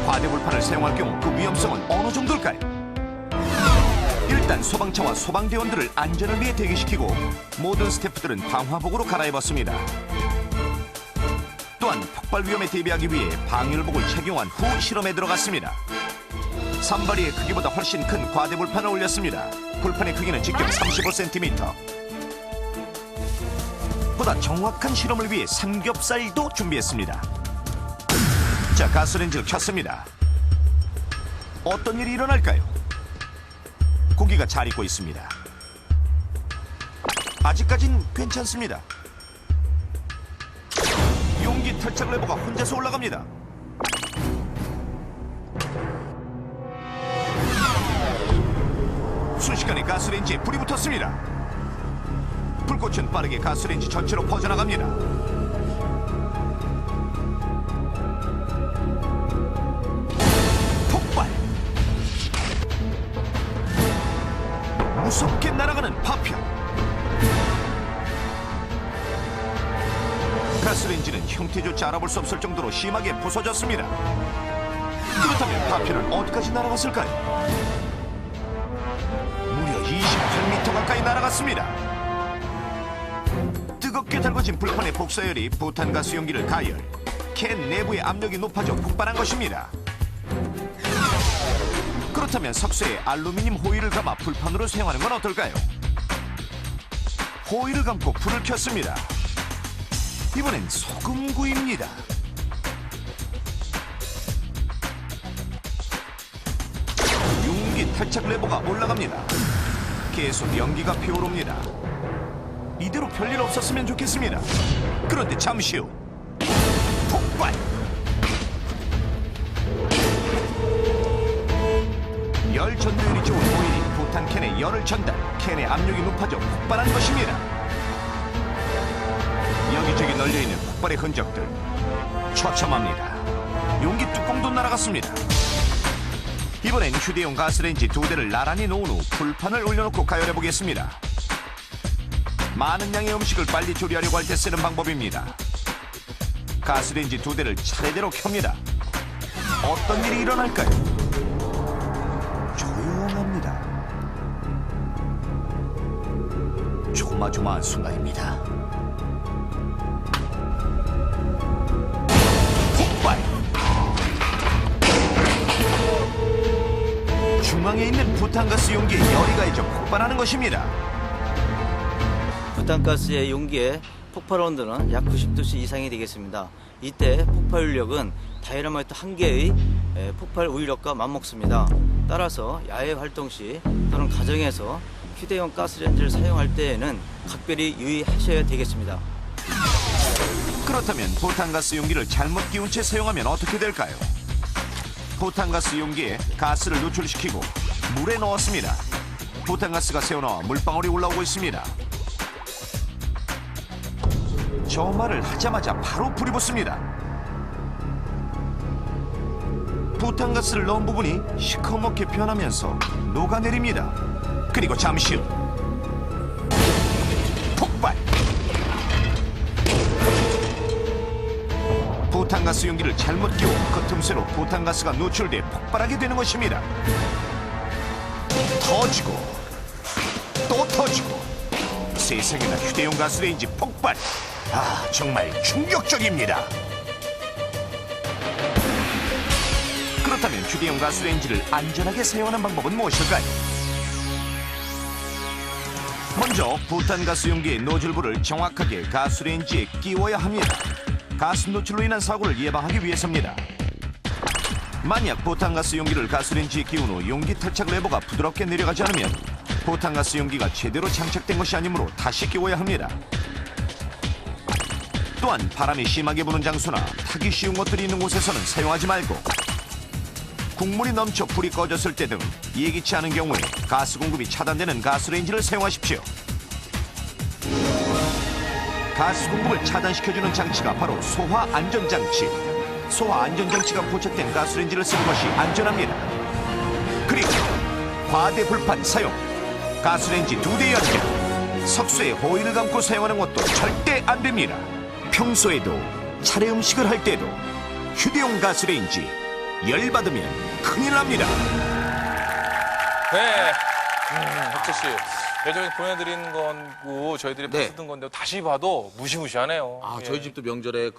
과대불판을 사용할 경우 그 위험성은 어느 정도일까요? 일단 소방차와 소방대원들을 안전을 위해 대기시키고 모든 스태프들은 방화복으로 갈아입었습니다. 또한 폭발 위험에 대비하기 위해 방열복을 착용한 후 실험에 들어갔습니다. 산발이의 크기보다 훨씬 큰 과대불판을 올렸습니다. 불판의 크기는 직경 35cm. 보다 정확한 실험을 위해 삼겹살도 준비했습니다. 자, 가스레인지를 켰습니다. 어떤 일이 일어날까요? 고기가 잘 익고 있습니다. 아직까진 괜찮습니다. 용기 탈착 레버가 혼자서 올라갑니다. 순식간에 가스레인지에 불이 붙었습니다. 불꽃은 빠르게 가스레인지 전체로 퍼져나갑니다. 폭발! 무섭게 날아가는 파편. 가스레인지는 형태조차 알아볼 수 없을 정도로 심하게 부서졌습니다. 그렇다면 파편은 어디까지 날아갔을까요? 무려 28m 가까이 날아갔습니다. 뜨겁게 달궈진 불판의 복사열이 부탄가스 용기를 가열, 캔 내부의 압력이 높아져 폭발한 것입니다. 그렇다면 석쇠에 알루미늄 호일을 감아 불판으로 사용하는 건 어떨까요? 호일을 감고 불을 켰습니다. 이번엔 소금구이입니다. 용기 탈착 레버가 올라갑니다. 계속 연기가 피어오릅니다. 이대로 별일 없었으면 좋겠습니다. 그런데 잠시 후 폭발! 열 전도율이 좋은 오일이 부탄 캔에 열을 전달, 캔의 압력이 높아져 폭발한 것입니다. 여기저기 널려있는 폭발의 흔적들 처참합니다. 용기 뚜껑도 날아갔습니다. 이번엔 휴대용 가스레인지 2대를 나란히 놓은 후 불판을 올려놓고 가열해보겠습니다. 많은 양의 음식을 빨리 조리하려고 할 때 쓰는 방법입니다. 가스레인지 2대를 차례대로 켭니다. 어떤 일이 일어날까요? 조용합니다. 조마조마한 순간입니다. 폭발! 중앙에 있는 부탄가스 용기에 열이 가해져 폭발하는 것입니다. 부탄가스의 용기의 폭발 온도는 약 90도씨 이상이 되겠습니다. 이때 폭발력은 다이너마이트 한 개의 폭발 우유력과 맞먹습니다. 따라서 야외 활동 시 또는 가정에서 휴대용 가스레인지를 사용할 때에는 각별히 유의하셔야 되겠습니다. 그렇다면 부탄가스 용기를 잘못 끼운 채 사용하면 어떻게 될까요? 부탄가스 용기에 가스를 노출시키고 물에 넣었습니다. 부탄가스가 새어나와 물방울이 올라오고 있습니다. 저 말을 하자마자 바로 불이 붙습니다. 부탄가스를 넣은 부분이 시커멓게 변하면서 녹아내립니다. 그리고 잠시 후 폭발! 부탄가스 용기를 잘못 끼워 그 틈새로 부탄가스가 노출돼 폭발하게 되는 것입니다. 터지고 또 터지고 세상에나 휴대용 가스레인지 폭발! 아, 정말 충격적입니다. 그렇다면 휴대용 가스레인지를 안전하게 사용하는 방법은 무엇일까요? 먼저 부탄가스 용기의 노즐부를 정확하게 가스레인지에 끼워야 합니다. 가스 노출로 인한 사고를 예방하기 위해서입니다. 만약 부탄가스 용기를 가스레인지에 끼운 후 용기 탈착 레버가 부드럽게 내려가지 않으면 부탄가스 용기가 제대로 장착된 것이 아니므로 다시 끼워야 합니다. 또한 바람이 심하게 부는 장소나 타기 쉬운 것들이 있는 곳에서는 사용하지 말고 국물이 넘쳐 불이 꺼졌을 때 등 예기치 않은 경우에 가스 공급이 차단되는 가스레인지를 사용하십시오. 가스 공급을 차단시켜주는 장치가 바로 소화 안전장치. 소화 안전장치가 부착된 가스레인지를 쓰는 것이 안전합니다. 그리고 과대 불판 사용, 가스레인지 2대 연결, 석쇠에 호일을 감고 사용하는 것도 절대 안 됩니다. 평소에도 차례 음식을 할 때도 휴대용 가스레인지 열받으면 큰일 납니다. 네. 혁재 씨. 예전에 보내드린 거고 저희들이 네. 쓰던 건데 다시 봐도 무시무시하네요. 아, 예. 저희 집도 명절에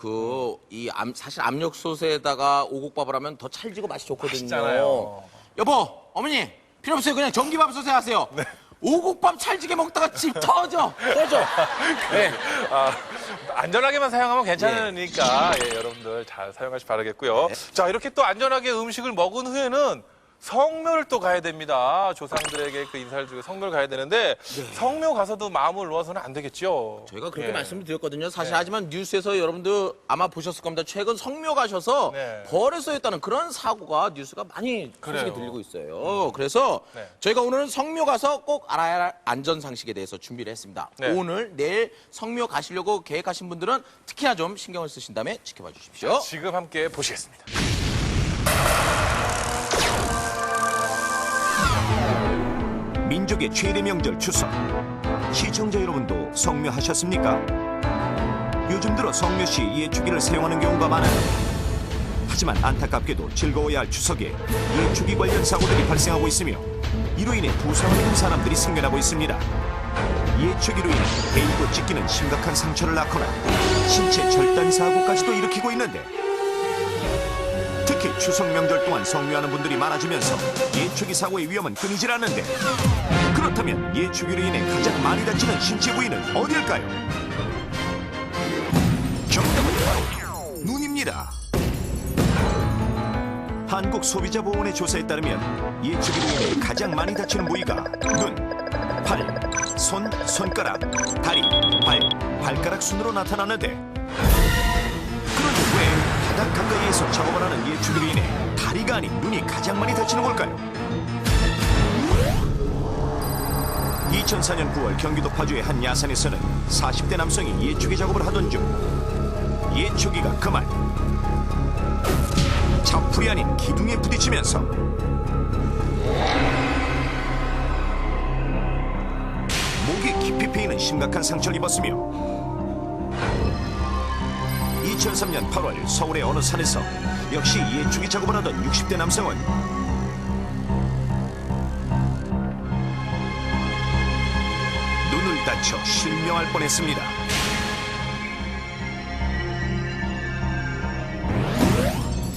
사실 압력솥에다가 오곡밥을 하면 더 찰지고 맛이 좋거든요. 맛있잖아요. 여보, 어머니, 필요 없어요. 그냥 전기밥솥에 하세요. 네. 오곡밥 찰지게 먹다가 집 터져. 네. 아, 안전하게만 사용하면 괜찮으니까 예, 여러분들 잘 사용하시기 바라겠고요. 자, 이렇게 또 안전하게 음식을 먹은 후에는 성묘를 또 가야 됩니다. 조상들에게 그 인사를 드리고 성묘를 가야 되는데 성묘 가서도 마음을 놓아서는 안 되겠죠. 저희가 그렇게 예. 말씀을 드렸거든요. 사실 하지만 뉴스에서 여러분들 아마 보셨을 겁니다. 최근 성묘 가셔서 네. 벌에 쏘였다는 그런 사고가 뉴스가 많이 소식이 그래요. 들리고 있어요. 그래서 네. 저희가 오늘은 성묘 가서 꼭 알아야 할 안전 상식에 대해서 준비를 했습니다. 네. 오늘 내일 성묘 가시려고 계획하신 분들은 특히나 좀 신경을 쓰신 다음에 지켜봐 주십시오. 지금 함께 보시겠습니다. 민족의 최대 명절 추석. 시청자 여러분도 성묘하셨습니까? 요즘 들어 성묘 시 예축기를 사용하는 경우가 많아요. 하지만 안타깝게도 즐거워야 할 추석에 예축기 관련 사고들이 발생하고 있으며 이로 인해 부상을 입은 사람들이 생겨나고 있습니다. 예축기로 인해 베이고 찢기는 심각한 상처를 낳거나 신체 절단 사고까지도 일으키고 있는데 특히 추석 명절 동안 성묘하는 분들이 많아지면서 예축기 사고의 위험은 끊이질 않는데 그렇다면 예축기로 인해 가장 많이 다치는 신체 부위는 어디일까요? 정답은 바로 눈입니다. 한국소비자보호원의 조사에 따르면 예축기로 인해 가장 많이 다치는 부위가 눈, 팔, 손, 손가락, 다리, 발, 발가락 순으로 나타나는데 그런데 왜 바닥 가까이에서 작업을 하는 예축기로 인해 다리가 아닌 눈이 가장 많이 다치는 걸까요? 2004년 9월 경기도 파주의 한 야산에서는 40대 남성이 예축기 작업을 하던 중 예축기가 그만 자풀이 아닌 기둥에 부딪히면서 목이 깊이 패이는 심각한 상처를 입었으며 2003년 8월 서울의 어느 산에서 역시 예축기 작업을 하던 60대 남성은 눈을 다쳐 실명할 뻔했습니다.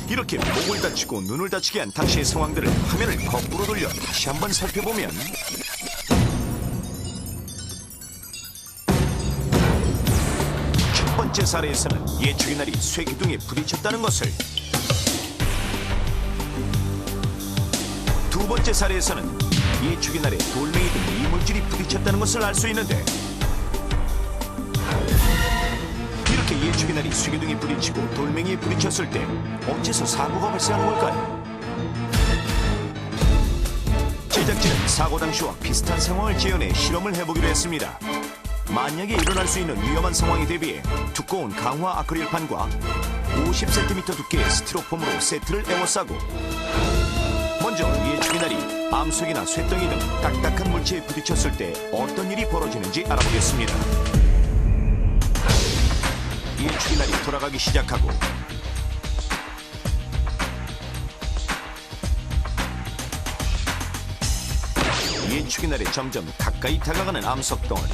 이렇게 목을 다치고 눈을 다치게 한 당시의 상황들을 화면을 거꾸로 돌려 다시 한번 살펴보면 첫 번째 사례에서는 예축기 날이 쇠기둥에 부딪혔다는 것을, 두 번째 사례에서는 예축기 날에 돌멩이 등 이물질이 부딪혔다는 것을 알 수 있는데 이렇게 예축기 날이 쇠기둥에 부딪히고 돌멩이에 부딪혔을 때 어째서 사고가 발생하는 걸까요? 제작진은 사고 당시와 비슷한 상황을 재현해 실험을 해보기로 했습니다. 만약에 일어날 수 있는 위험한 상황에 대비해 두꺼운 강화 아크릴판과 50cm 두께의 스티로폼으로 세트를 에워싸고 먼저 예축기 날이 암석이나 쇳덩이 등 딱딱한 물체에 부딪혔을 때 어떤 일이 벌어지는지 알아보겠습니다. 예축기 날이 돌아가기 시작하고 예축기 날에 점점 가까이 다가가는 암석 덩어리.